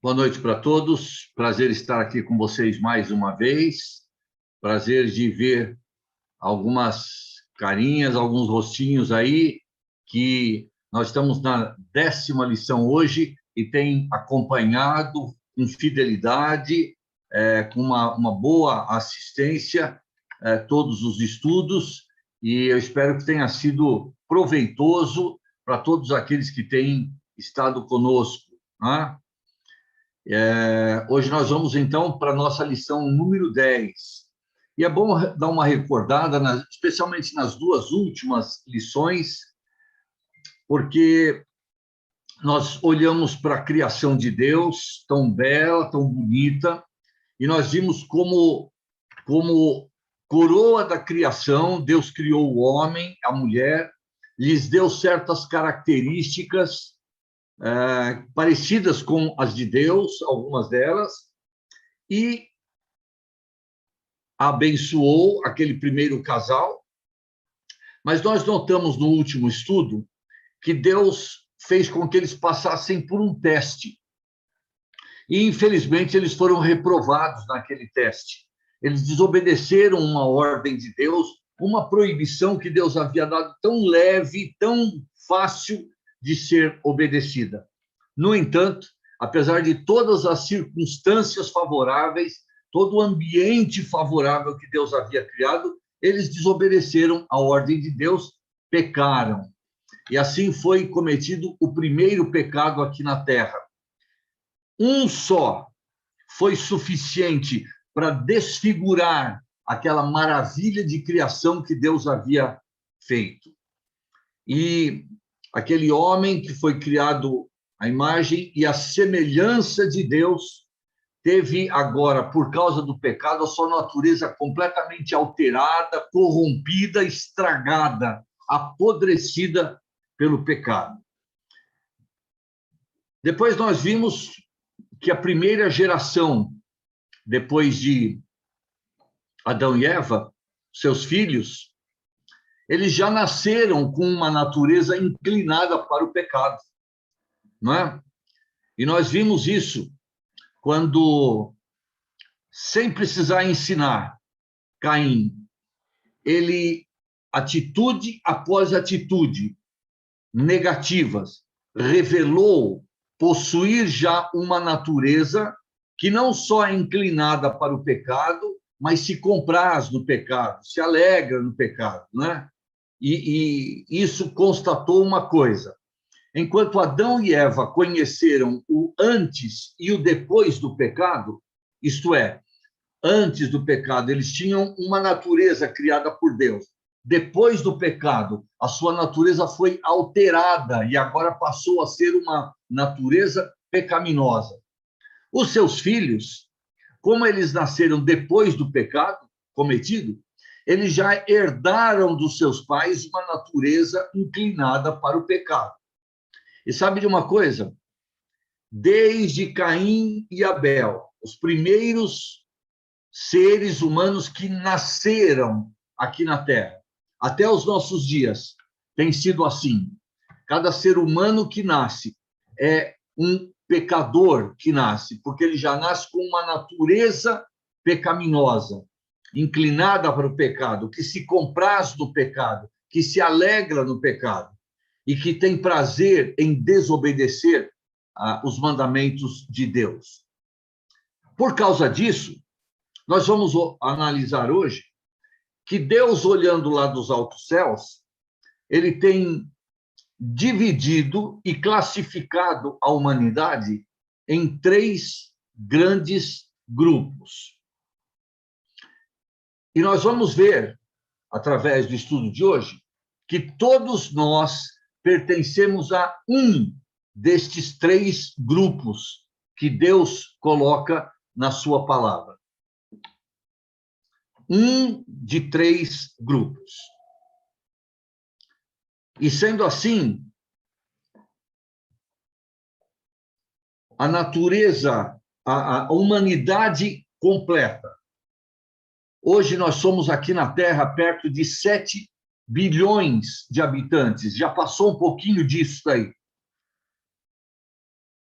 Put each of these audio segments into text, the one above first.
Boa noite para todos. Prazer estar aqui com vocês mais uma vez. Prazer de ver algumas carinhas, alguns rostinhos aí, que nós estamos na 10ª lição hoje e tem acompanhado com fidelidade, com uma boa assistência, todos os estudos, e eu espero que tenha sido proveitoso para todos aqueles que têm estado conosco, né? Hoje nós vamos, então, para a nossa lição número 10. E é bom dar uma recordada, especialmente nas duas últimas lições, porque nós olhamos para a criação de Deus, tão bela, tão bonita, e nós vimos como coroa da criação, Deus criou o homem, a mulher, lhes deu certas características parecidas com as de Deus, algumas delas, e abençoou aquele primeiro casal. Mas nós notamos no último estudo que Deus fez com que eles passassem por um teste. E, infelizmente, eles foram reprovados naquele teste. Eles desobedeceram uma ordem de Deus, uma proibição que Deus havia dado tão leve, tão fácil de ser obedecida. No entanto, apesar de todas as circunstâncias favoráveis, todo o ambiente favorável que Deus havia criado, eles desobedeceram a ordem de Deus, pecaram. E assim foi cometido o primeiro pecado aqui na Terra. Um só foi suficiente para desfigurar aquela maravilha de criação que Deus havia feito. E aquele homem que foi criado à imagem e à semelhança de Deus, teve agora, por causa do pecado, a sua natureza completamente alterada, corrompida, estragada, apodrecida pelo pecado. Depois nós vimos que a primeira geração, depois de Adão e Eva, seus filhos, eles já nasceram com uma natureza inclinada para o pecado, não é? E nós vimos isso quando, sem precisar ensinar, Caim, ele, atitude após atitude negativas, revelou possuir já uma natureza que não só é inclinada para o pecado, mas se compraz no pecado, se alegra no pecado, né? E isso constatou uma coisa: enquanto Adão e Eva conheceram o antes e o depois do pecado, isto é, antes do pecado eles tinham uma natureza criada por Deus. Depois do pecado, a sua natureza foi alterada e agora passou a ser uma natureza pecaminosa. Os seus filhos, como eles nasceram depois do pecado cometido, eles já herdaram dos seus pais uma natureza inclinada para o pecado. E sabe de uma coisa? Desde Caim e Abel, os primeiros seres humanos que nasceram aqui na Terra, até os nossos dias, tem sido assim. Cada ser humano que nasce é um pecador que nasce, porque ele já nasce com uma natureza pecaminosa, inclinada para o pecado, que se compraz no pecado, que se alegra no pecado e que tem prazer em desobedecer os mandamentos de Deus. Por causa disso, nós vamos analisar hoje que Deus, olhando lá dos altos céus, ele tem dividido e classificado a humanidade em 3 grandes grupos. E nós vamos ver, através do estudo de hoje, que todos nós pertencemos a um destes 3 grupos que Deus coloca na sua palavra. Um de 3 grupos. E sendo assim, a natureza, a humanidade completa. Hoje nós somos aqui na Terra perto de 7 bilhões de habitantes. Já passou um pouquinho disso aí.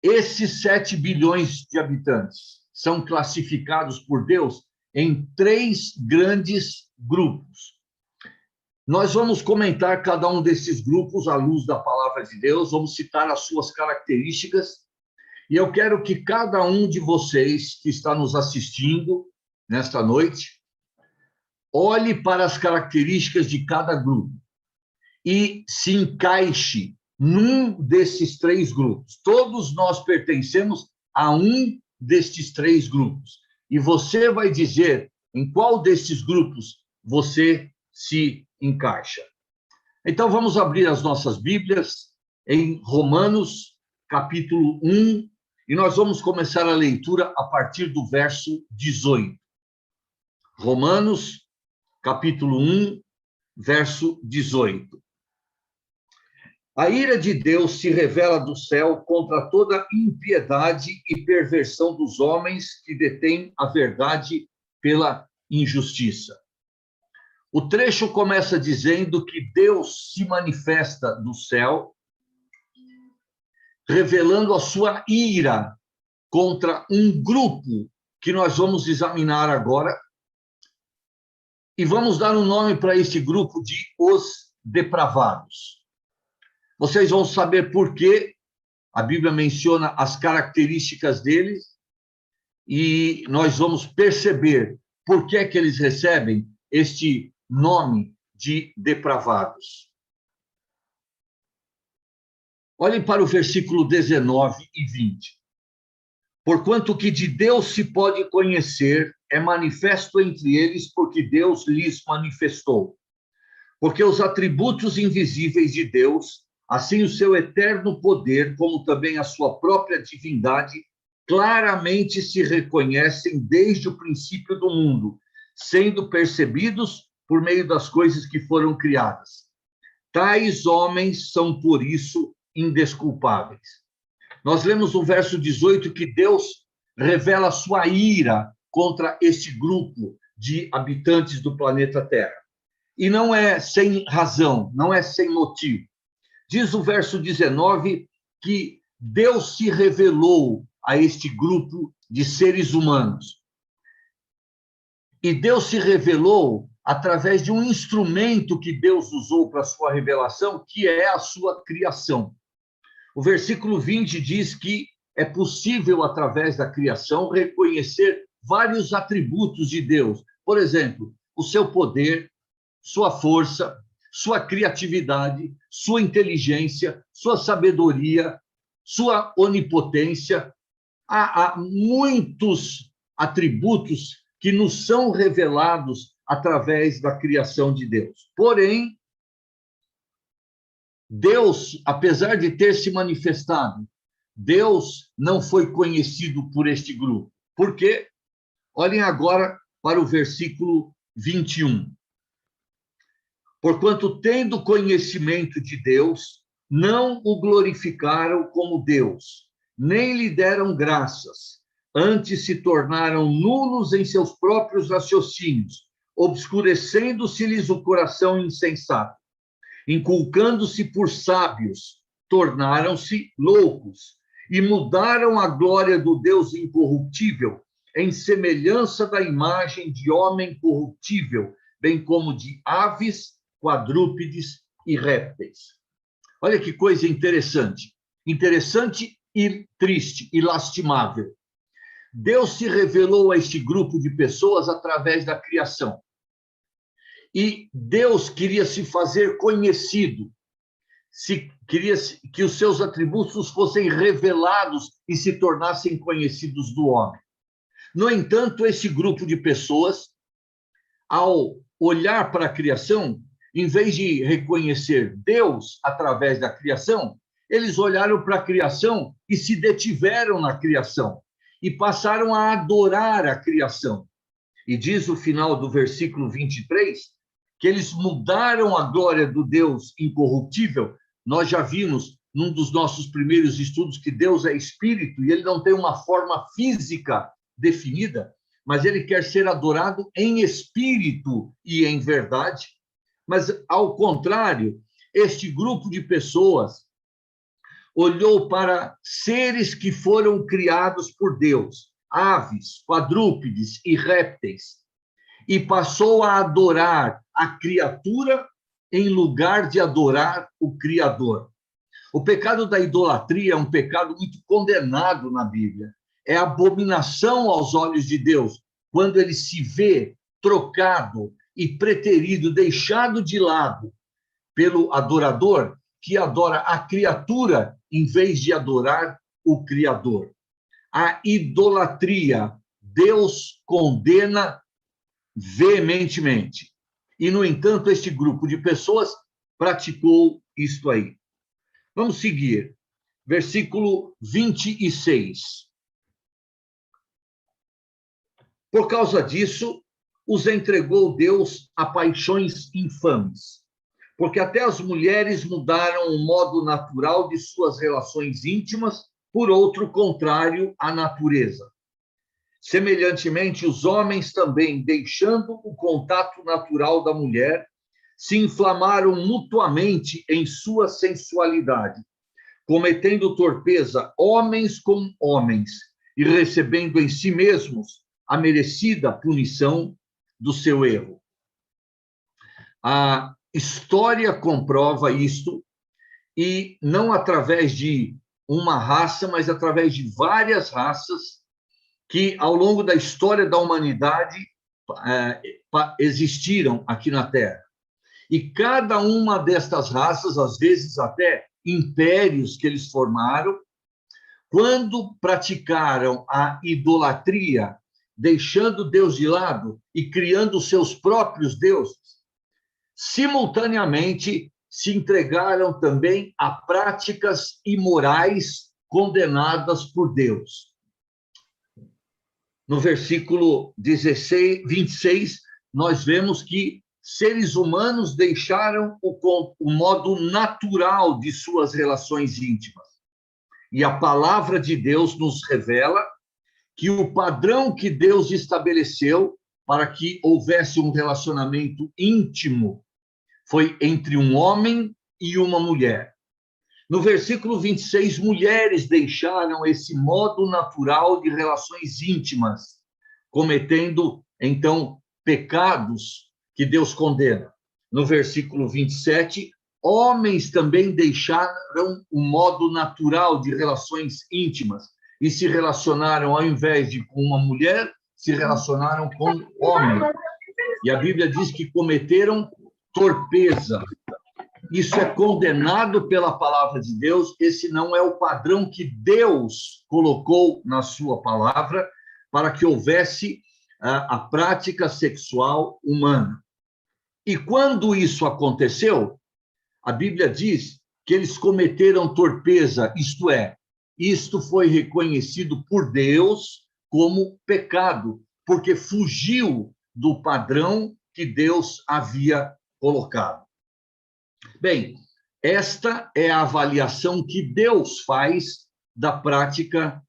Esses 7 bilhões de habitantes são classificados por Deus em 3 grandes grupos. Nós vamos comentar cada um desses grupos à luz da palavra de Deus, vamos citar as suas características, e eu quero que cada um de vocês que está nos assistindo nesta noite olhe para as características de cada grupo e se encaixe num desses 3 grupos. Todos nós pertencemos a um destes 3 grupos. E você vai dizer em qual destes grupos você se encaixa. Então, vamos abrir as nossas Bíblias em Romanos, capítulo 1, e nós vamos começar a leitura a partir do verso 18. Romanos, capítulo 1, verso 18. A ira de Deus se revela do céu contra toda impiedade e perversão dos homens que detêm a verdade pela injustiça. O trecho começa dizendo que Deus se manifesta do céu, revelando a sua ira contra um grupo que nós vamos examinar agora, e vamos dar um nome para este grupo de os depravados. Vocês vão saber por que a Bíblia menciona as características deles, e nós vamos perceber por que é que eles recebem este nome de depravados. Olhem para o versículo 19 e 20. Porquanto que de Deus se pode conhecer, é manifesto entre eles, porque Deus lhes manifestou. Porque os atributos invisíveis de Deus, assim o seu eterno poder, como também a sua própria divindade, claramente se reconhecem desde o princípio do mundo, sendo percebidos por meio das coisas que foram criadas. Tais homens são, por isso, indesculpáveis. Nós lemos no verso 18 que Deus revela sua ira contra este grupo de habitantes do planeta Terra. E não é sem razão, não é sem motivo. Diz o verso 19 que Deus se revelou a este grupo de seres humanos. E Deus se revelou através de um instrumento que Deus usou para a sua revelação, que é a sua criação. O versículo 20 diz que é possível, através da criação, reconhecer vários atributos de Deus. Por exemplo, o seu poder, sua força, sua criatividade, sua inteligência, sua sabedoria, sua onipotência. Há muitos atributos que nos são revelados através da criação de Deus. Porém, Deus, apesar de ter se manifestado, Deus não foi conhecido por este grupo. Por quê? Olhem agora para o versículo 21. Porquanto, tendo conhecimento de Deus, não o glorificaram como Deus, nem lhe deram graças, antes se tornaram nulos em seus próprios raciocínios, obscurecendo-se-lhes o coração insensato. Inculcando-se por sábios, tornaram-se loucos e mudaram a glória do Deus incorruptível em semelhança da imagem de homem corruptível, bem como de aves, quadrúpedes e répteis. Olha que coisa interessante. Interessante e triste e lastimável. Deus se revelou a este grupo de pessoas através da criação. E Deus queria se fazer conhecido, queria que os seus atributos fossem revelados e se tornassem conhecidos do homem. No entanto, esse grupo de pessoas, ao olhar para a criação, em vez de reconhecer Deus através da criação, eles olharam para a criação e se detiveram na criação e passaram a adorar a criação. E diz o final do versículo 23, que eles mudaram a glória do Deus incorruptível. Nós já vimos num dos nossos primeiros estudos que Deus é espírito e ele não tem uma forma física definida, mas ele quer ser adorado em espírito e em verdade. Mas, ao contrário, este grupo de pessoas olhou para seres que foram criados por Deus, aves, quadrúpedes e répteis, e passou a adorar a criatura em lugar de adorar o Criador. O pecado da idolatria é um pecado muito condenado na Bíblia. É abominação aos olhos de Deus, quando ele se vê trocado e preterido, deixado de lado pelo adorador, que adora a criatura em vez de adorar o Criador. A idolatria, Deus condena veementemente. E, no entanto, este grupo de pessoas praticou isto aí. Vamos seguir. Versículo 26. Por causa disso, os entregou Deus a paixões infames, porque até as mulheres mudaram o modo natural de suas relações íntimas por outro contrário à natureza. Semelhantemente, os homens também, deixando o contato natural da mulher, se inflamaram mutuamente em sua sensualidade, cometendo torpeza homens com homens e recebendo em si mesmos a merecida punição do seu erro. A história comprova isto, e não através de uma raça, mas através de várias raças que, ao longo da história da humanidade, existiram aqui na Terra. E cada uma destas raças, às vezes até impérios que eles formaram, quando praticaram a idolatria, deixando Deus de lado e criando seus próprios deuses, simultaneamente se entregaram também a práticas imorais condenadas por Deus. No versículo 26, nós vemos que seres humanos deixaram o modo natural de suas relações íntimas. E a palavra de Deus nos revela que o padrão que Deus estabeleceu para que houvesse um relacionamento íntimo foi entre um homem e uma mulher. No versículo 26, mulheres deixaram esse modo natural de relações íntimas, cometendo, então, pecados que Deus condena. No versículo 27, homens também deixaram o modo natural de relações íntimas e se relacionaram, ao invés de com uma mulher, se relacionaram com homem. E a Bíblia diz que cometeram torpeza. Isso é condenado pela palavra de Deus. Esse não é o padrão que Deus colocou na sua palavra para que houvesse a prática sexual humana. E quando isso aconteceu, a Bíblia diz que eles cometeram torpeza, isto é, isto foi reconhecido por Deus como pecado, porque fugiu do padrão que Deus havia colocado. Bem, esta é a avaliação que Deus faz da prática,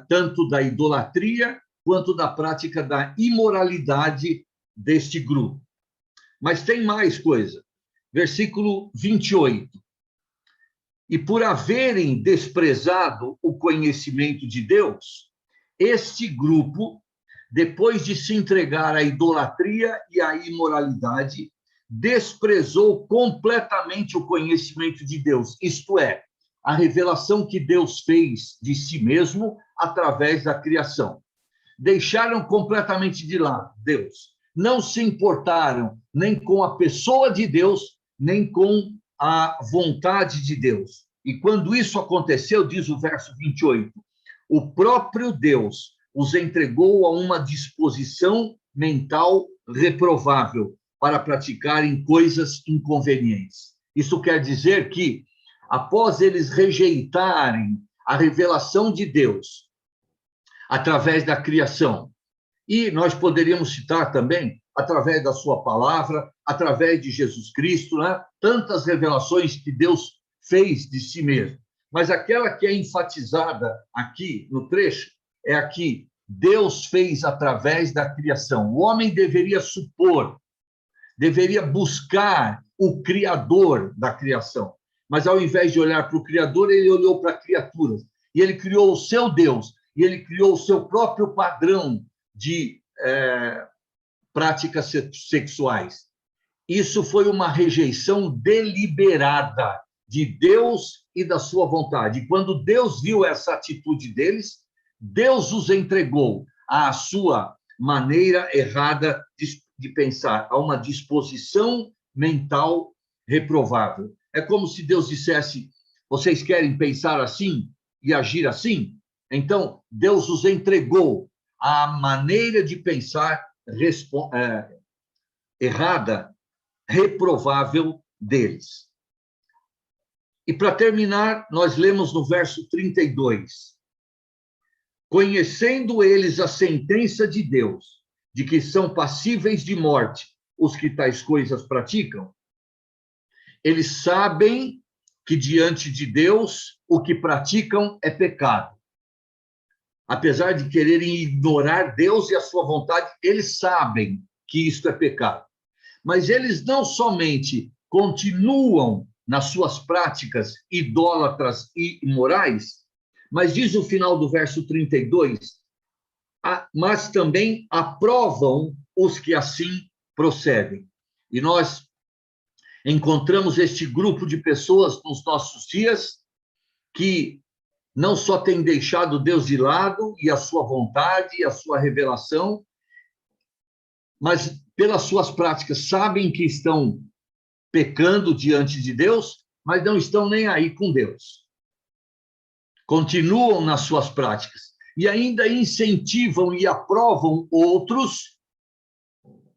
tanto da idolatria, quanto da prática da imoralidade deste grupo. Mas tem mais coisa. Versículo 28. E por haverem desprezado o conhecimento de Deus, este grupo, depois de se entregar à idolatria e à imoralidade, desprezou completamente o conhecimento de Deus, isto é, a revelação que Deus fez de si mesmo através da criação. Deixaram completamente de lado Deus. Não se importaram nem com a pessoa de Deus, nem com a vontade de Deus. E quando isso aconteceu, diz o verso 28, o próprio Deus os entregou a uma disposição mental reprovável para praticarem coisas inconvenientes. Isso quer dizer que, após eles rejeitarem a revelação de Deus através da criação, e nós poderíamos citar também através da sua palavra, através de Jesus Cristo, né? Tantas revelações que Deus fez de si mesmo. Mas aquela que é enfatizada aqui no trecho é a que Deus fez através da criação. O homem deveria supor, deveria buscar o Criador da criação. mas ao invés de olhar para o Criador, ele olhou para criaturas. E ele criou o seu Deus, e ele criou o seu próprio padrão de práticas sexuais. Isso foi uma rejeição deliberada de Deus e da sua vontade. E quando Deus viu essa atitude deles, Deus os entregou à sua maneira errada de pensar, a uma disposição mental reprovável. É como se Deus dissesse: vocês querem pensar assim e agir assim? Então, Deus os entregou à maneira de pensar errada, reprovável deles. E para terminar, nós lemos no verso 32. Conhecendo eles a sentença de Deus, de que são passíveis de morte os que tais coisas praticam, eles sabem que diante de Deus o que praticam é pecado. Apesar de quererem ignorar Deus e a sua vontade, eles sabem que isto é pecado. Mas eles não somente continuam nas suas práticas idólatras e imorais, mas diz o final do verso 32, mas também aprovam os que assim procedem. E nós encontramos este grupo de pessoas nos nossos dias que não só têm deixado Deus de lado e a sua vontade e a sua revelação, mas pelas suas práticas sabem que estão pecando diante de Deus, mas não estão nem aí com Deus. Continuam nas suas práticas e ainda incentivam e aprovam outros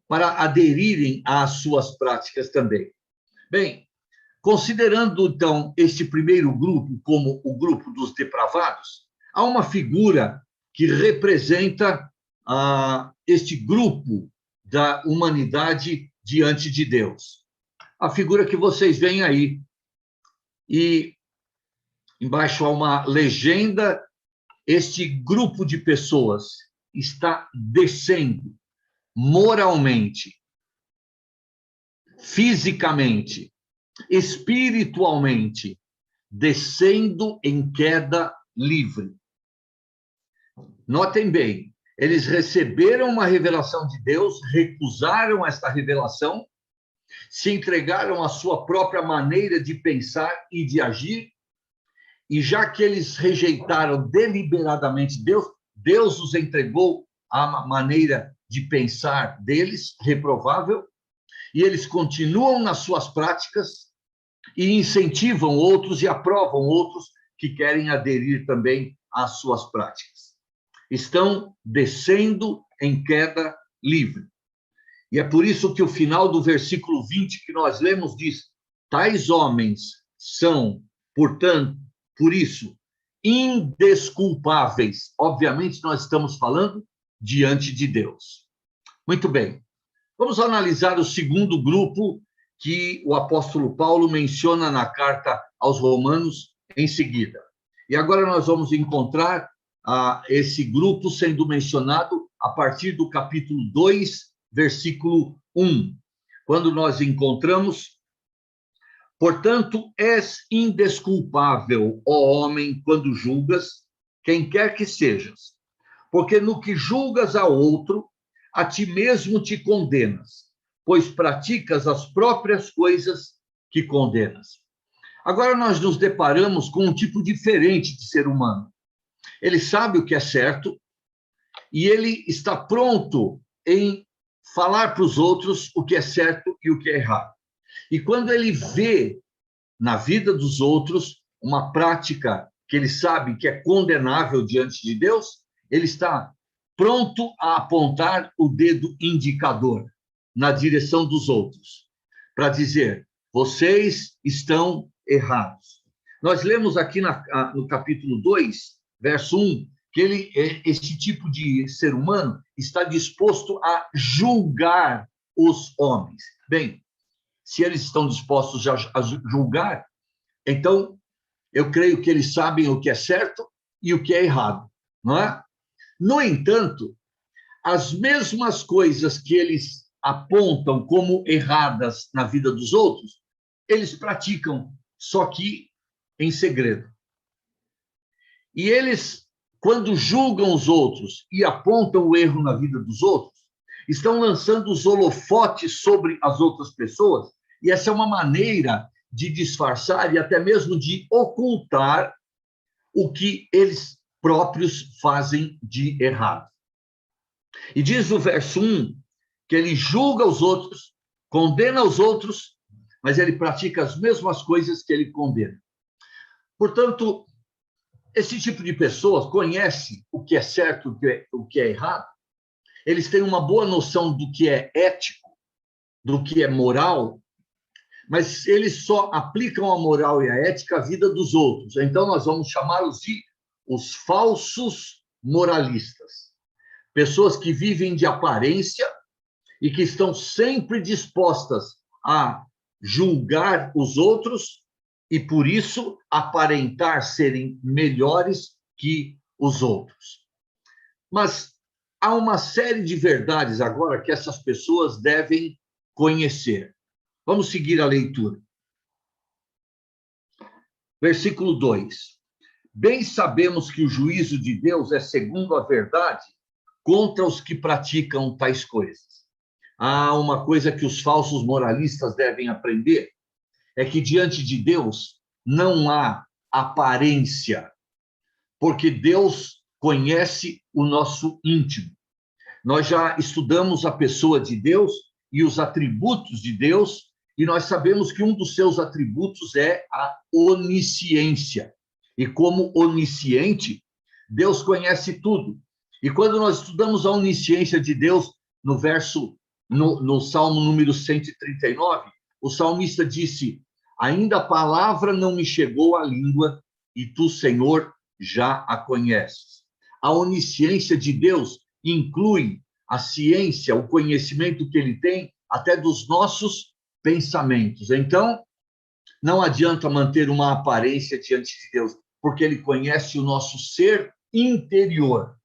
para aderirem às suas práticas também. Bem, considerando, então, este primeiro grupo como o grupo dos depravados, há uma figura que representa este grupo da humanidade diante de Deus. A figura que vocês veem aí. E embaixo há uma legenda: este grupo de pessoas está descendo moralmente, fisicamente, espiritualmente, descendo em queda livre. Notem bem, eles receberam uma revelação de Deus, recusaram esta revelação, se entregaram à sua própria maneira de pensar e de agir, e já que eles rejeitaram deliberadamente Deus, Deus os entregou à maneira de pensar deles, reprovável, e eles continuam nas suas práticas e incentivam outros e aprovam outros que querem aderir também às suas práticas. Estão descendo em queda livre. E é por isso que o final do versículo 20 que nós lemos diz: tais homens são, portanto, por isso, indesculpáveis. Obviamente, nós estamos falando diante de Deus. Muito bem. Vamos analisar o segundo grupo que o apóstolo Paulo menciona na carta aos Romanos em seguida. E agora nós vamos encontrar esse grupo sendo mencionado a partir do capítulo 2, versículo 1, quando nós encontramos: portanto, és indesculpável, ó homem, quando julgas quem quer que sejas, porque no que julgas a outro, a ti mesmo te condenas, pois praticas as próprias coisas que condenas. Agora nós nos deparamos com um tipo diferente de ser humano. Ele sabe o que é certo e ele está pronto em falar para os outros o que é certo e o que é errado. E quando ele vê na vida dos outros uma prática que ele sabe que é condenável diante de Deus, ele está pronto a apontar o dedo indicador na direção dos outros, para dizer: vocês estão errados. Nós lemos aqui no capítulo 2, verso 1, que esse tipo de ser humano está disposto a julgar os homens. Bem, se eles estão dispostos a julgar, então eu creio que eles sabem o que é certo e o que é errado, não é? No entanto, as mesmas coisas que eles apontam como erradas na vida dos outros, eles praticam só que em segredo. E eles, quando julgam os outros e apontam o erro na vida dos outros, estão lançando os holofotes sobre as outras pessoas, e essa é uma maneira de disfarçar e até mesmo de ocultar o que eles próprios fazem de errado. E diz o verso 1 que ele julga os outros, condena os outros, mas ele pratica as mesmas coisas que ele condena. Portanto, esse tipo de pessoas conhece o que é certo, o que é errado. Eles têm uma boa noção do que é ético, do que é moral, mas eles só aplicam a moral e a ética à vida dos outros. Então, nós vamos chamá-los de os falsos moralistas. Pessoas que vivem de aparência e que estão sempre dispostas a julgar os outros e, por isso, aparentar serem melhores que os outros. Mas há uma série de verdades agora que essas pessoas devem conhecer. Vamos seguir a leitura. Versículo 2. Bem sabemos que o juízo de Deus é segundo a verdade contra os que praticam tais coisas. Há uma coisa que os falsos moralistas devem aprender, é que diante de Deus não há aparência, porque Deus conhece o nosso íntimo. Nós já estudamos a pessoa de Deus e os atributos de Deus, e nós sabemos que um dos seus atributos é a onisciência. E como onisciente, Deus conhece tudo. E quando nós estudamos a onisciência de Deus, no Salmo número 139, o salmista disse: ainda a palavra não me chegou à língua, e tu, Senhor, já a conheces. A onisciência de Deus inclui a ciência, o conhecimento que ele tem até dos nossos pensamentos. Então, não adianta manter uma aparência diante de Deus, porque ele conhece o nosso ser interior,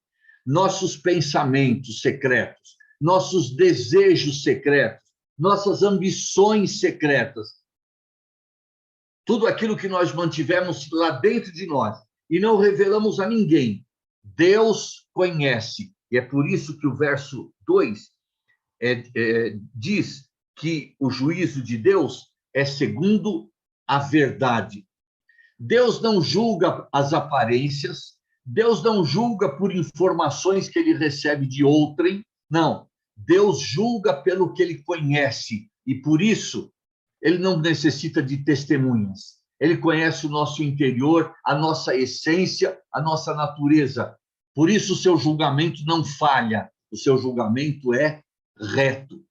nossos pensamentos secretos, nossos desejos secretos, nossas ambições secretas. Tudo aquilo que nós mantivemos lá dentro de nós e não revelamos a ninguém, Deus conhece. E é por isso que o verso 2 diz que o juízo de Deus é segundo a verdade. Deus não julga as aparências, Deus não julga por informações que ele recebe de outrem, não. Deus julga pelo que ele conhece, e por isso ele não necessita de testemunhas. Ele conhece o nosso interior, a nossa essência, a nossa natureza. Por isso o seu julgamento não falha, o seu julgamento é reto.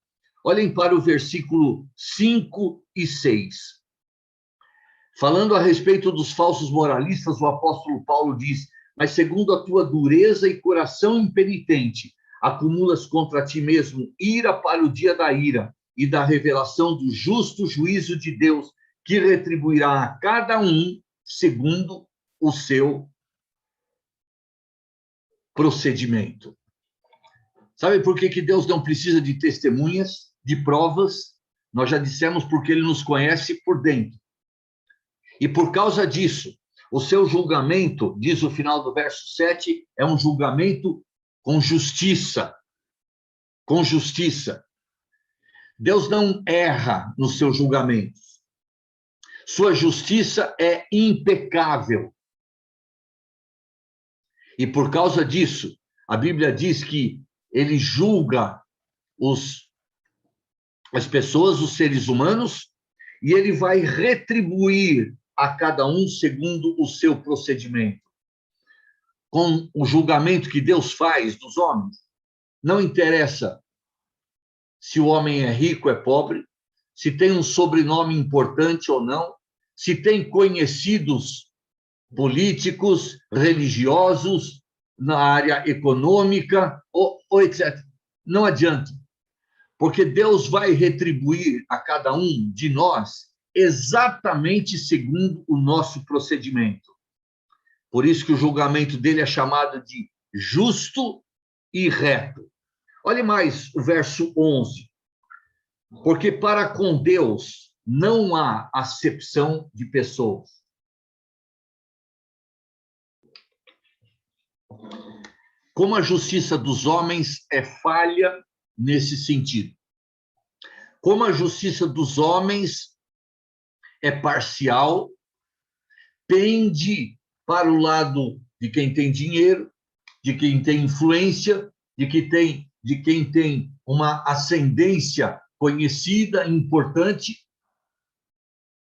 Olhem para o versículo 5 e 6. Falando a respeito dos falsos moralistas, o apóstolo Paulo diz: mas segundo a tua dureza e coração impenitente, acumulas contra ti mesmo ira para o dia da ira e da revelação do justo juízo de Deus, que retribuirá a cada um segundo o seu procedimento. Sabe por que Deus não precisa de testemunhas, de provas? Nós já dissemos, porque ele nos conhece por dentro. E por causa disso, o seu julgamento, diz o final do verso 7, é um julgamento com justiça. Com justiça. Deus não erra nos seus julgamentos. Sua justiça é impecável. E por causa disso, a Bíblia diz que ele julga as pessoas, os seres humanos, e ele vai retribuir a cada um segundo o seu procedimento. Com o julgamento que Deus faz dos homens, não interessa se o homem é rico ou é pobre, se tem um sobrenome importante ou não, se tem conhecidos políticos, religiosos, na área econômica, ou etc. Não adianta, porque Deus vai retribuir a cada um de nós exatamente segundo o nosso procedimento. Por isso que o julgamento dele é chamado de justo e reto. Olhe mais o verso 11. Porque para com Deus não há acepção de pessoas. Como a justiça dos homens é falha nesse sentido. Como a justiça dos homens é parcial, pende para o lado de quem tem dinheiro, de quem tem influência, de quem tem uma ascendência conhecida, importante.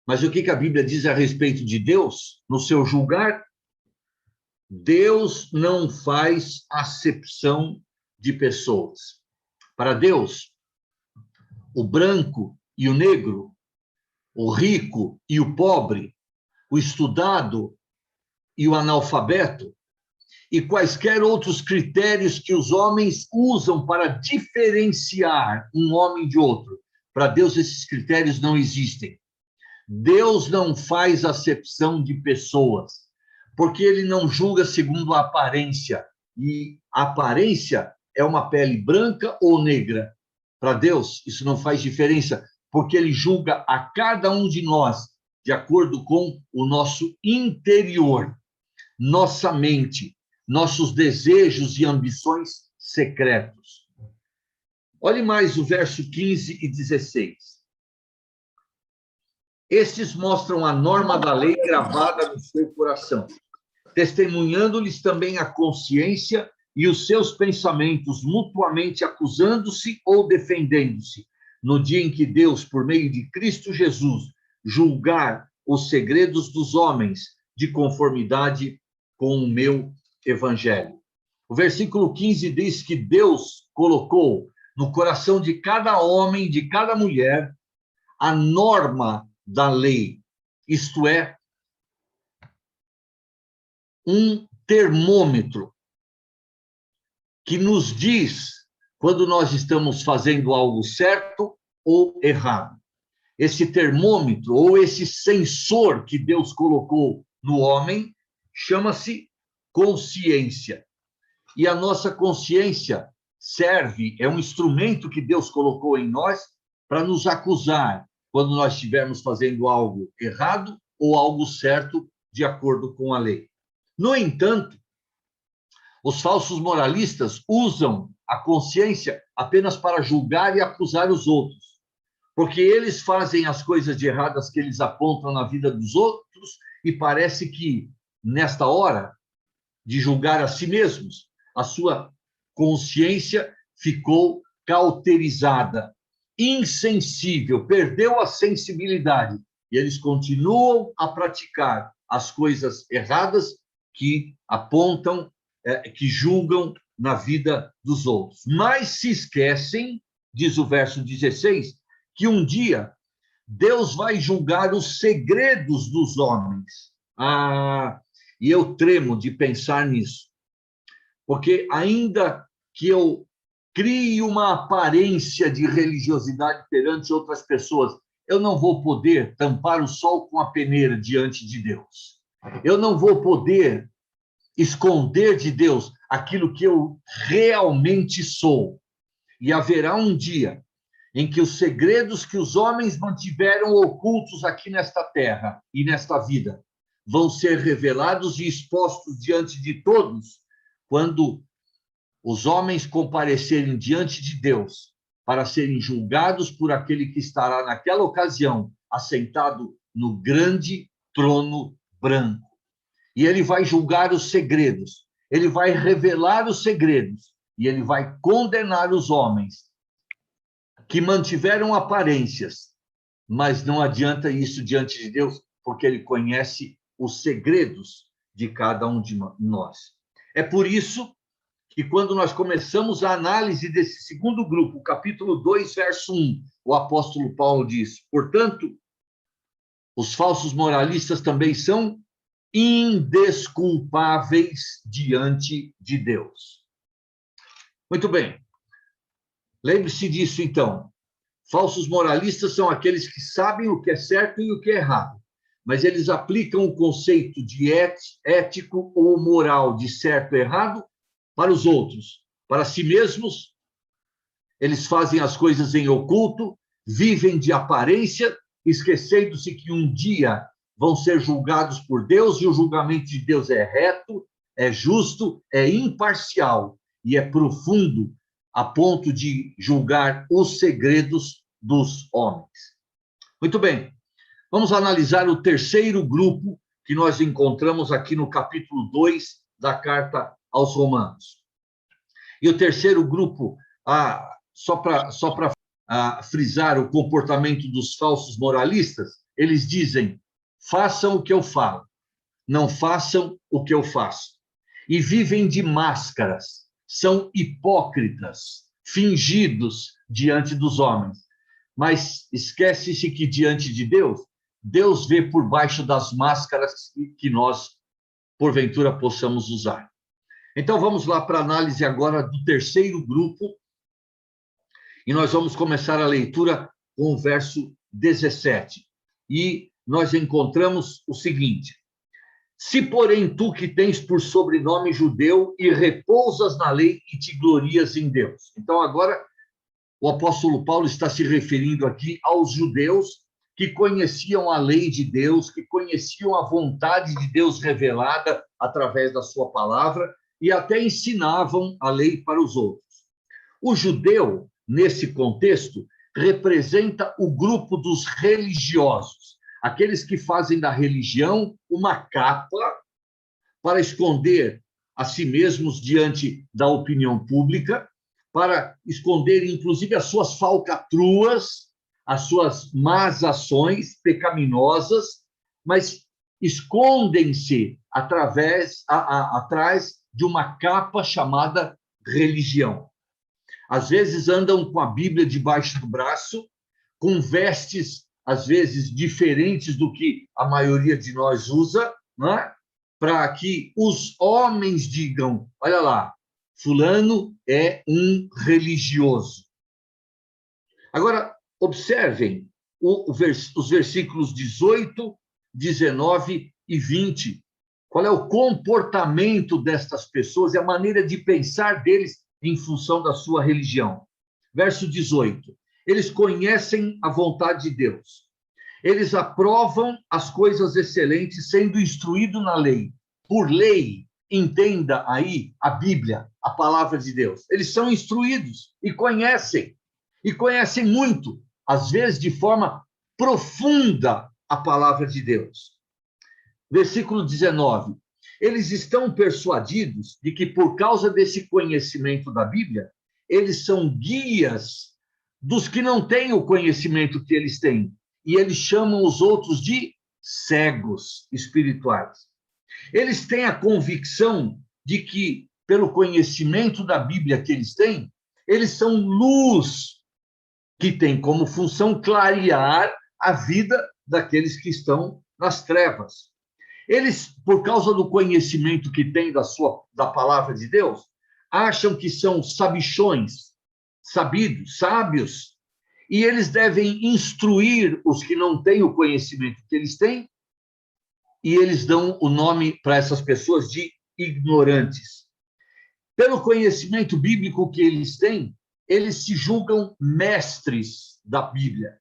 Mas o que a Bíblia diz a respeito de Deus? No seu julgar, Deus não faz acepção de pessoas. Para Deus, o branco e o negro, o rico e o pobre, o estudado e o analfabeto, e quaisquer outros critérios que os homens usam para diferenciar um homem de outro. Para Deus, esses critérios não existem. Deus não faz acepção de pessoas, porque ele não julga segundo a aparência. E a aparência é uma pele branca ou negra. Para Deus, isso não faz diferença, porque ele julga a cada um de nós de acordo com o nosso interior, nossa mente, nossos desejos e ambições secretos. Olhe mais o verso 15 e 16. Estes mostram a norma da lei gravada no seu coração, testemunhando-lhes também a consciência e os seus pensamentos, mutuamente acusando-se ou defendendo-se, no dia em que Deus, por meio de Cristo Jesus, julgar os segredos dos homens de conformidade com o meu evangelho. O versículo 15 diz que Deus colocou no coração de cada homem, de cada mulher, a norma da lei, isto é, um termômetro que nos diz quando nós estamos fazendo algo certo ou errado. Esse termômetro ou esse sensor que Deus colocou no homem chama-se consciência. E a nossa consciência serve, é um instrumento que Deus colocou em nós para nos acusar quando nós estivermos fazendo algo errado ou algo certo de acordo com a lei. No entanto, os falsos moralistas usam a consciência apenas para julgar e acusar os outros, porque eles fazem as coisas de erradas que eles apontam na vida dos outros e parece que, nesta hora de julgar a si mesmos, a sua consciência ficou cauterizada, insensível, perdeu a sensibilidade, e eles continuam a praticar as coisas erradas que apontam, que julgam na vida dos outros. Mas se esquecem, diz o verso 16, que um dia Deus vai julgar os segredos dos homens. E eu tremo de pensar nisso, porque ainda que eu crie uma aparência de religiosidade perante outras pessoas, eu não vou poder tampar o sol com a peneira diante de Deus. Eu não vou poder esconder de Deus aquilo que eu realmente sou. E haverá um dia em que os segredos que os homens mantiveram ocultos aqui nesta terra e nesta vida vão ser revelados e expostos diante de todos, quando os homens comparecerem diante de Deus para serem julgados por aquele que estará naquela ocasião assentado no grande trono branco. E ele vai julgar os segredos, ele vai revelar os segredos, e ele vai condenar os homens que mantiveram aparências, mas não adianta isso diante de Deus, porque ele conhece os segredos de cada um de nós. É por isso que quando nós começamos a análise desse segundo grupo, capítulo 2, verso 1, o apóstolo Paulo diz: portanto, os falsos moralistas também são indesculpáveis diante de Deus. Muito bem. Lembre-se disso, então. Falsos moralistas são aqueles que sabem o que é certo e o que é errado, mas eles aplicam o conceito de ético ou moral, de certo e errado, para os outros. Para si mesmos, eles fazem as coisas em oculto, vivem de aparência esquecendo-se que um dia vão ser julgados por Deus, e o julgamento de Deus é reto, é justo, é imparcial e é profundo, a ponto de julgar os segredos dos homens. Muito bem, vamos analisar o terceiro grupo que nós encontramos aqui no capítulo 2 da carta aos Romanos. E o terceiro grupo, só para frisar o comportamento dos falsos moralistas, eles dizem: façam o que eu falo, não façam o que eu faço. E vivem de máscaras, são hipócritas, fingidos diante dos homens. Mas esquece-se que diante de Deus, Deus vê por baixo das máscaras que nós, porventura, possamos usar. Então, vamos lá para a análise agora do terceiro grupo, e nós vamos começar a leitura com o verso 17. E nós encontramos o seguinte: se, porém, tu que tens por sobrenome judeu e repousas na lei e te glorias em Deus. Então, agora, o apóstolo Paulo está se referindo aqui aos judeus que conheciam a lei de Deus, que conheciam a vontade de Deus revelada através da sua palavra e até ensinavam a lei para os outros. O judeu, nesse contexto, representa o grupo dos religiosos, aqueles que fazem da religião uma capa para esconder a si mesmos diante da opinião pública, para esconder, inclusive, as suas falcatruas, as suas más ações pecaminosas, mas escondem-se atrás de uma capa chamada religião. Às vezes andam com a Bíblia debaixo do braço, com vestes, às vezes, diferentes do que a maioria de nós usa, não é? Para que os homens digam: olha lá, fulano é um religioso. Agora, observem os versículos 18, 19 e 20. Qual é o comportamento destas pessoas e a maneira de pensar deles em função da sua religião. Verso 18. Eles conhecem a vontade de Deus. Eles aprovam as coisas excelentes, sendo instruídos na lei. Por lei, entenda aí a Bíblia, a palavra de Deus. Eles são instruídos e conhecem muito, às vezes de forma profunda, a palavra de Deus. Versículo 19. Eles estão persuadidos de que, por causa desse conhecimento da Bíblia, eles são guias dos que não têm o conhecimento que eles têm. E eles chamam os outros de cegos espirituais. Eles têm a convicção de que, pelo conhecimento da Bíblia que eles têm, eles são luz que tem como função clarear a vida daqueles que estão nas trevas. Eles, por causa do conhecimento que têm da palavra de Deus, acham que são sabichões, sábios, e eles devem instruir os que não têm o conhecimento que eles têm, e eles dão o nome para essas pessoas de ignorantes. Pelo conhecimento bíblico que eles têm, eles se julgam mestres da Bíblia.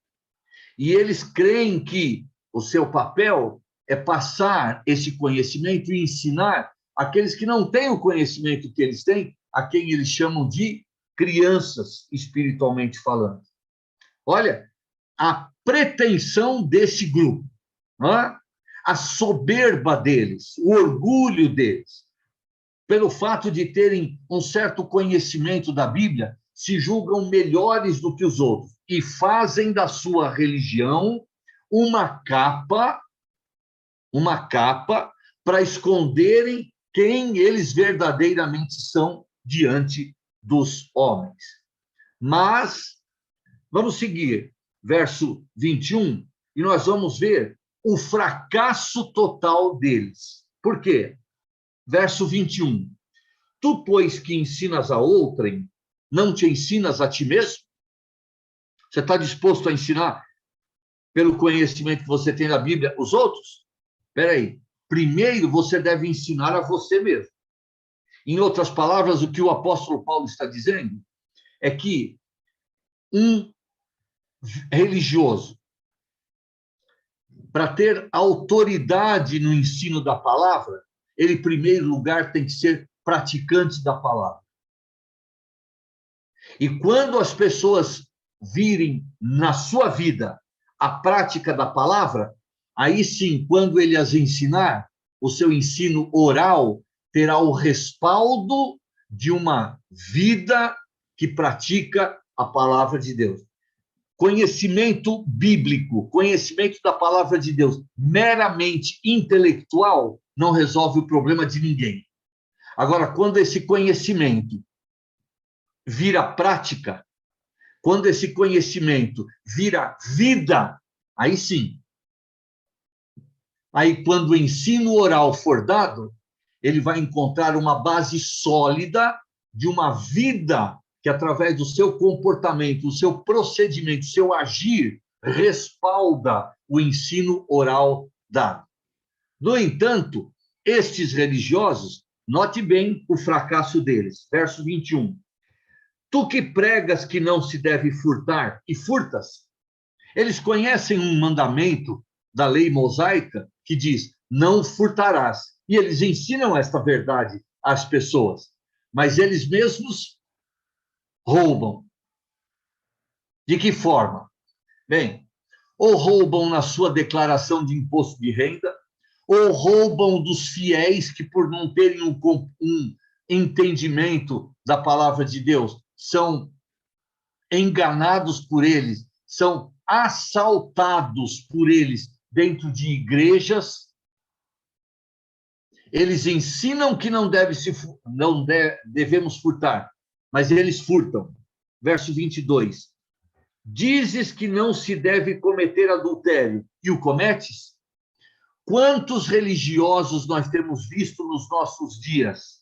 E eles creem que o seu papel é passar esse conhecimento e ensinar aqueles que não têm o conhecimento que eles têm, a quem eles chamam de crianças, espiritualmente falando. Olha, a pretensão desse grupo, a soberba deles, o orgulho deles, pelo fato de terem um certo conhecimento da Bíblia, se julgam melhores do que os outros e fazem da sua religião uma capa para esconderem quem eles verdadeiramente são diante dos homens. Mas, vamos seguir, verso 21, e nós vamos ver o fracasso total deles. Por quê? Verso 21. Tu, pois, que ensinas a outrem, não te ensinas a ti mesmo? Você está disposto a ensinar, pelo conhecimento que você tem da Bíblia, os outros? Espera aí. Primeiro, você deve ensinar a você mesmo. Em outras palavras, o que o apóstolo Paulo está dizendo é que um religioso para ter autoridade no ensino da palavra, ele, em primeiro lugar, tem que ser praticante da palavra. E quando as pessoas virem na sua vida a prática da palavra, aí sim, quando ele as ensinar, o seu ensino oral terá o respaldo de uma vida que pratica a palavra de Deus. Conhecimento bíblico, conhecimento da palavra de Deus, meramente intelectual, não resolve o problema de ninguém. Agora, quando esse conhecimento vira prática, quando esse conhecimento vira vida, aí sim. Aí, quando o ensino oral for dado, ele vai encontrar uma base sólida de uma vida que, através do seu comportamento, o seu procedimento, o seu agir, respalda o ensino oral dado. No entanto, estes religiosos, note bem o fracasso deles. Verso 21. Tu que pregas que não se deve furtar, e furtas. Eles conhecem um mandamento da lei mosaica que diz, não furtarás. E eles ensinam esta verdade às pessoas. Mas eles mesmos roubam. De que forma? Bem, ou roubam na sua declaração de imposto de renda, ou roubam dos fiéis que, por não terem um entendimento da palavra de Deus, são enganados por eles, são assaltados por eles dentro de igrejas. Eles ensinam que devemos furtar, mas eles furtam. Verso 22. Dizes que não se deve cometer adultério, e o cometes? Quantos religiosos nós temos visto nos nossos dias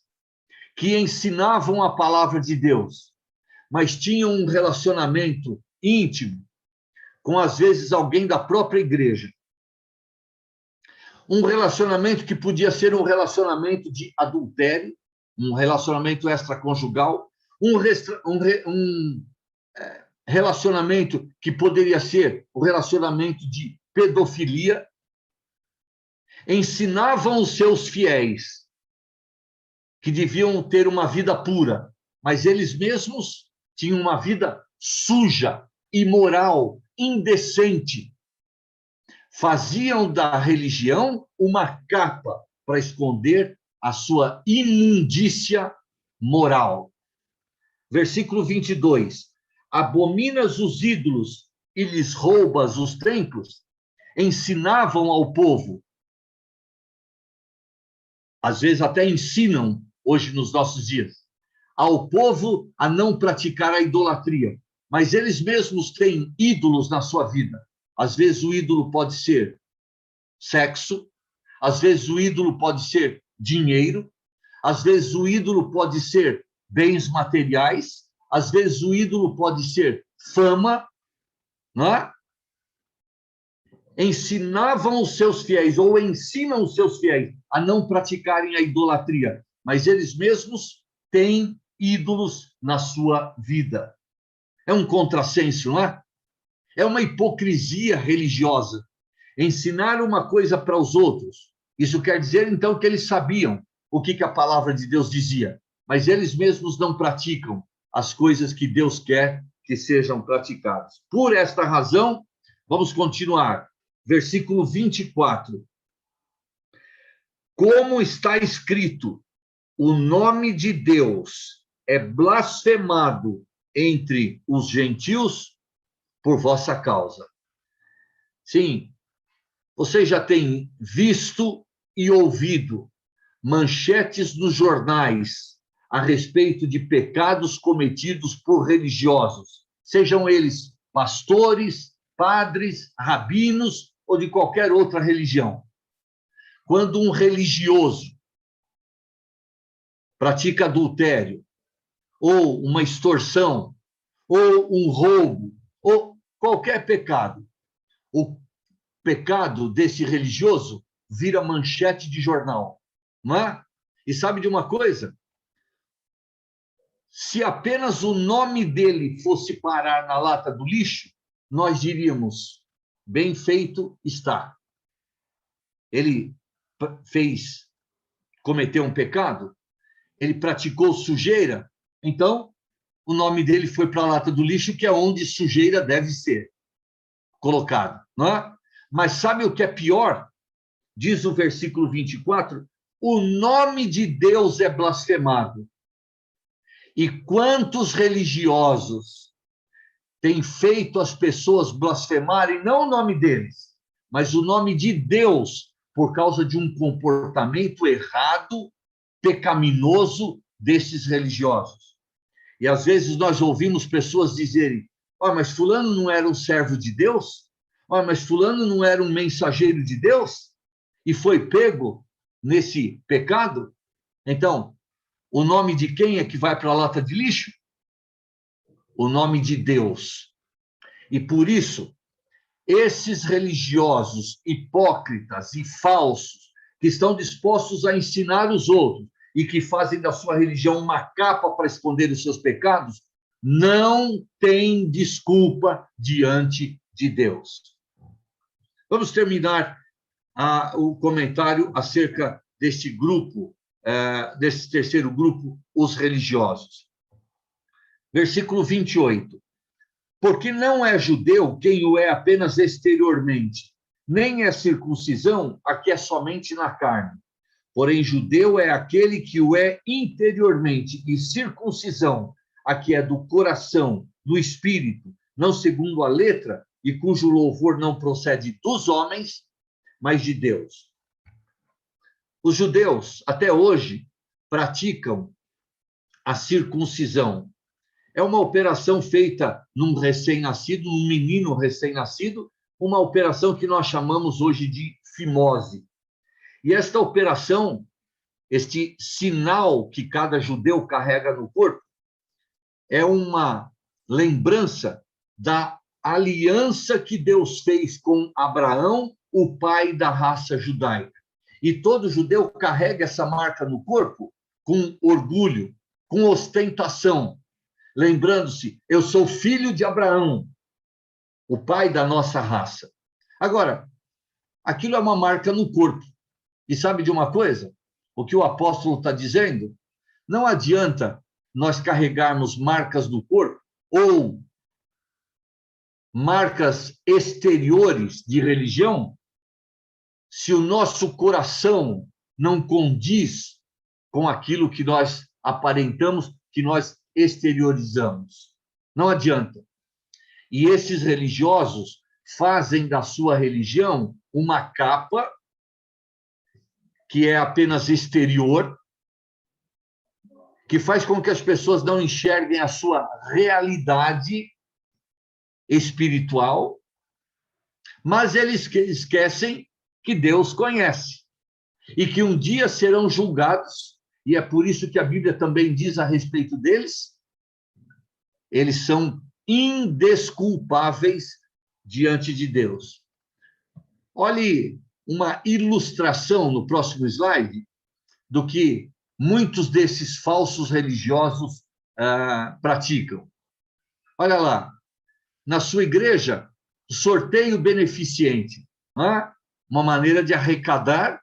que ensinavam a palavra de Deus, mas tinham um relacionamento íntimo com, às vezes, alguém da própria igreja. Um relacionamento que podia ser um relacionamento de adultério, um relacionamento extraconjugal, relacionamento que poderia ser o relacionamento de pedofilia. Ensinavam os seus fiéis que deviam ter uma vida pura, mas eles mesmos tinham uma vida suja, imoral, indecente. Faziam da religião uma capa para esconder a sua imundícia moral. Versículo 22. Abominas os ídolos e lhes roubas os templos? Ensinavam ao povo, às vezes até ensinam hoje nos nossos dias, ao povo a não praticar a idolatria, mas eles mesmos têm ídolos na sua vida. Às vezes o ídolo pode ser sexo, às vezes o ídolo pode ser dinheiro, às vezes o ídolo pode ser bens materiais, às vezes o ídolo pode ser fama, não é? Ensinavam os seus fiéis, ou ensinam os seus fiéis, a não praticarem a idolatria, mas eles mesmos têm ídolos na sua vida. É um contrassenso, não é? É uma hipocrisia religiosa. Ensinar uma coisa para os outros. Isso quer dizer, então, que eles sabiam o que a palavra de Deus dizia, mas eles mesmos não praticam as coisas que Deus quer que sejam praticadas. Por esta razão, vamos continuar. Versículo 24. Como está escrito, o nome de Deus é blasfemado entre os gentios por vossa causa. Sim, você já tem visto e ouvido manchetes nos jornais a respeito de pecados cometidos por religiosos, sejam eles pastores, padres, rabinos ou de qualquer outra religião. Quando um religioso pratica adultério, ou uma extorsão, ou um roubo, ou qualquer pecado, o pecado desse religioso vira manchete de jornal, não é? E sabe de uma coisa? Se apenas o nome dele fosse parar na lata do lixo, nós diríamos, bem feito está. ele cometeu um pecado, ele praticou sujeira, então o nome dele foi para a lata do lixo, que é onde sujeira deve ser colocada, não é? Mas sabe o que é pior? Diz o versículo 24, o nome de Deus é blasfemado. E quantos religiosos têm feito as pessoas blasfemarem, não o nome deles, mas o nome de Deus, por causa de um comportamento errado, pecaminoso desses religiosos. E às vezes nós ouvimos pessoas dizerem, mas fulano não era um servo de Deus? Mas fulano não era um mensageiro de Deus? E foi pego nesse pecado? Então, o nome de quem é que vai para a lata de lixo? O nome de Deus. E por isso, esses religiosos hipócritas e falsos, que estão dispostos a ensinar os outros e que fazem da sua religião uma capa para esconder os seus pecados, não têm desculpa diante de Deus. Vamos terminar o comentário acerca deste grupo, desse terceiro grupo, os religiosos. Versículo 28. Porque não é judeu quem o é apenas exteriormente, nem é circuncisão a que é somente na carne. Porém, judeu é aquele que o é interiormente, e circuncisão a que é do coração, do espírito, não segundo a letra, e cujo louvor não procede dos homens, mas de Deus. Os judeus, até hoje, praticam a circuncisão. É uma operação feita num recém-nascido, num menino recém-nascido, uma operação que nós chamamos hoje de fimose. E esta operação, este sinal que cada judeu carrega no corpo, é uma lembrança da aliança que Deus fez com Abraão, o pai da raça judaica. E todo judeu carrega essa marca no corpo com orgulho, com ostentação, lembrando-se, eu sou filho de Abraão, o pai da nossa raça. Agora, aquilo é uma marca no corpo. E sabe de uma coisa? O que o apóstolo está dizendo? Não adianta nós carregarmos marcas no corpo ou marcas exteriores de religião se o nosso coração não condiz com aquilo que nós aparentamos, que nós exteriorizamos. Não adianta. E esses religiosos fazem da sua religião uma capa que é apenas exterior, que faz com que as pessoas não enxerguem a sua realidade espiritual, mas eles esquecem que Deus conhece e que um dia serão julgados, e é por isso que a Bíblia também diz a respeito deles, eles são indesculpáveis diante de Deus. Olhe uma ilustração no próximo slide do que muitos desses falsos religiosos praticam. Olha lá, na sua igreja, sorteio beneficente, uma maneira de arrecadar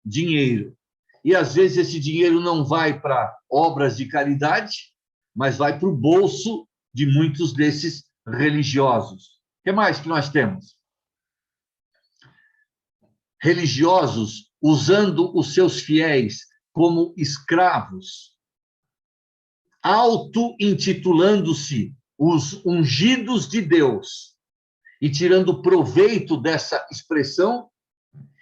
dinheiro. E, às vezes, esse dinheiro não vai para obras de caridade, mas vai para o bolso de muitos desses religiosos. O que mais que nós temos? Religiosos usando os seus fiéis como escravos, auto-intitulando-se os ungidos de Deus e tirando proveito dessa expressão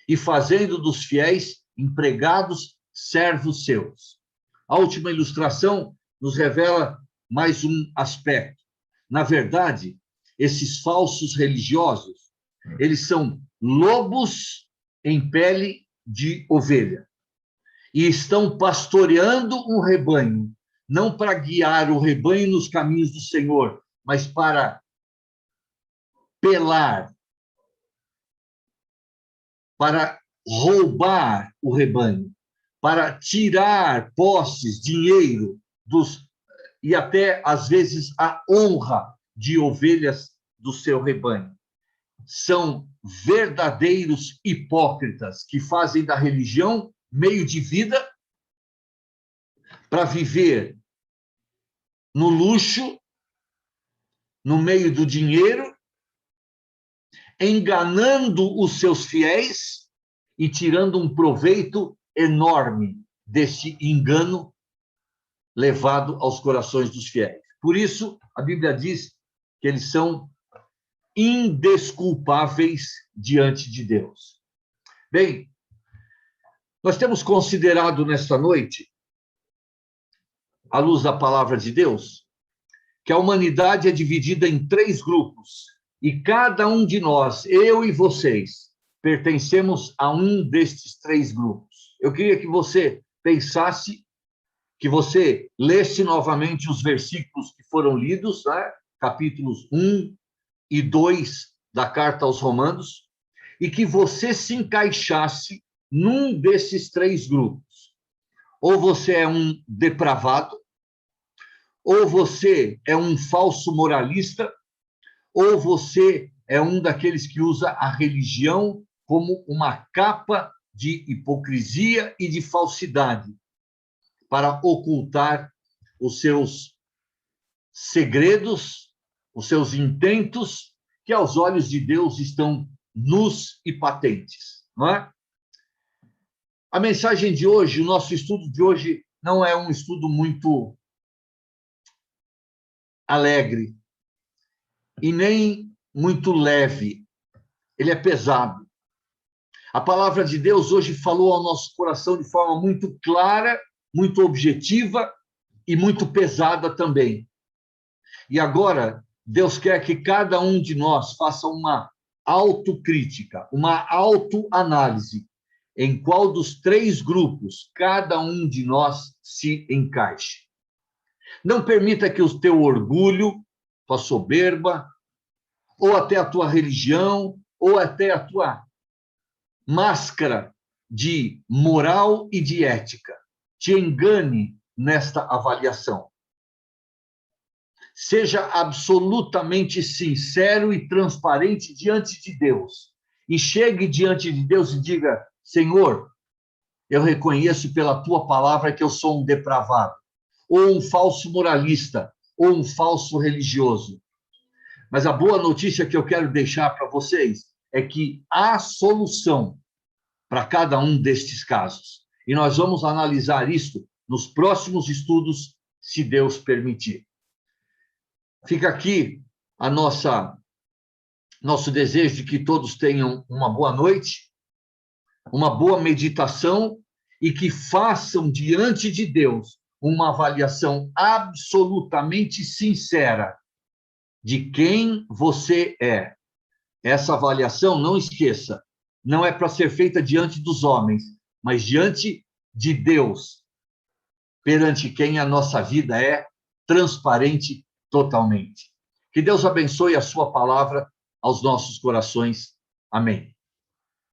e fazendo dos fiéis empregados, servos seus. A última ilustração nos revela mais um aspecto. Na verdade, esses falsos religiosos, eles são lobos em pele de ovelha e estão pastoreando um rebanho, não para guiar o rebanho nos caminhos do Senhor, mas para pelar, para roubar o rebanho, para tirar posses, dinheiro e até, às vezes, a honra de ovelhas do seu rebanho. são verdadeiros hipócritas que fazem da religião meio de vida para viver no luxo, no meio do dinheiro, enganando os seus fiéis e tirando um proveito enorme deste engano levado aos corações dos fiéis. Por isso, a Bíblia diz que eles são indesculpáveis diante de Deus. Bem, nós temos considerado nesta noite, à luz da palavra de Deus, que a humanidade é dividida em 3 grupos, e cada um de nós, eu e vocês, pertencemos a um destes 3 grupos. Eu queria que você pensasse, que você lesse novamente os versículos que foram lidos, né? Capítulos 1 e 2 da carta aos Romanos, e que você se encaixasse num desses 3 grupos. Ou você é um depravado, ou você é um falso moralista, ou você é um daqueles que usa a religião como uma capa de hipocrisia e de falsidade para ocultar os seus segredos, os seus intentos, que aos olhos de Deus estão nus e patentes, não é? A mensagem de hoje, o nosso estudo de hoje, não é um estudo muito alegre e nem muito leve. Ele é pesado. A palavra de Deus hoje falou ao nosso coração de forma muito clara, muito objetiva e muito pesada também. E agora, Deus quer que cada um de nós faça uma autocrítica, uma autoanálise, em qual dos 3 grupos cada um de nós se encaixe. Não permita que o teu orgulho, tua soberba, ou até a tua religião, ou até a tua máscara de moral e de ética te engane nesta avaliação. Seja absolutamente sincero e transparente diante de Deus. E chegue diante de Deus e diga: Senhor, eu reconheço pela tua palavra que eu sou um depravado, ou um falso moralista, ou um falso religioso. Mas a boa notícia que eu quero deixar para vocês é que há solução para cada um destes casos. E nós vamos analisar isso nos próximos estudos, se Deus permitir. Fica aqui a nosso desejo de que todos tenham uma boa noite, uma boa meditação e que façam diante de Deus uma avaliação absolutamente sincera de quem você é. Essa avaliação, não esqueça, não é para ser feita diante dos homens, mas diante de Deus, perante quem a nossa vida é transparente totalmente. Que Deus abençoe a sua palavra aos nossos corações. Amém.